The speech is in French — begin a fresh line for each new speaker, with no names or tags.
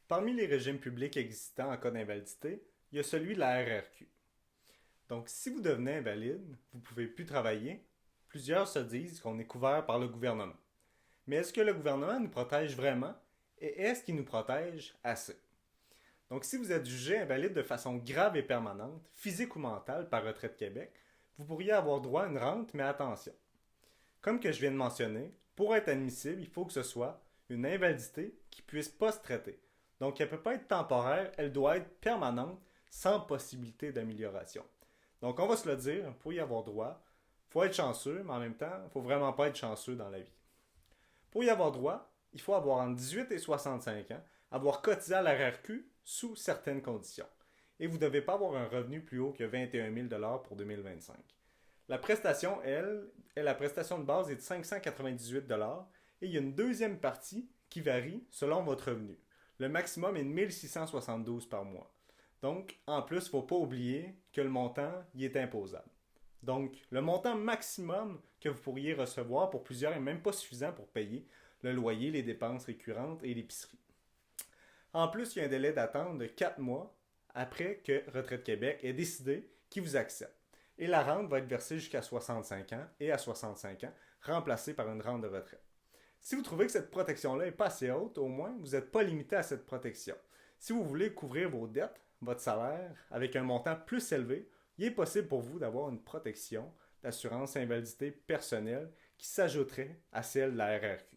Parmi les régimes publics existants en cas d'invalidité, il y a celui de la RRQ. Donc, si vous devenez invalide, vous ne pouvez plus travailler. Plusieurs se disent qu'on est couvert par le gouvernement. Mais est-ce que le gouvernement nous protège vraiment et est-ce qu'il nous protège assez? Donc, si vous êtes jugé invalide de façon grave et permanente, physique ou mentale, par Retraite Québec, vous pourriez avoir droit à une rente, mais attention. Comme que je viens de mentionner, pour être admissible, il faut que ce soit une invalidité qui ne puisse pas se traiter. Donc, elle ne peut pas être temporaire, elle doit être permanente, sans possibilité d'amélioration. Donc, on va se le dire, pour y avoir droit, il faut être chanceux, mais en même temps, il ne faut vraiment pas être chanceux dans la vie. Pour y avoir droit, il faut avoir entre 18 et 65 ans, avoir cotisé à la RRQ sous certaines conditions. Et vous ne devez pas avoir un revenu plus haut que 21 000 pour 2025. La prestation, elle, la prestation de base est de 598 et il y a une deuxième partie qui varie selon votre revenu. Le maximum est de 1672 par mois. Donc, en plus, il ne faut pas oublier que le montant y est imposable. Donc, le montant maximum que vous pourriez recevoir pour plusieurs n'est même pas suffisant pour payer le loyer, les dépenses récurrentes et l'épicerie. En plus, il y a un délai d'attente de 4 mois après que Retraite Québec ait décidé qu'il vous accepte. Et la rente va être versée jusqu'à 65 ans et à 65 ans, remplacée par une rente de retraite. Si vous trouvez que cette protection-là n'est pas assez haute, au moins, vous n'êtes pas limité à cette protection. Si vous voulez couvrir vos dettes, votre salaire, avec un montant plus élevé, il est possible pour vous d'avoir une protection d'assurance invalidité personnelle qui s'ajouterait à celle de la RRQ.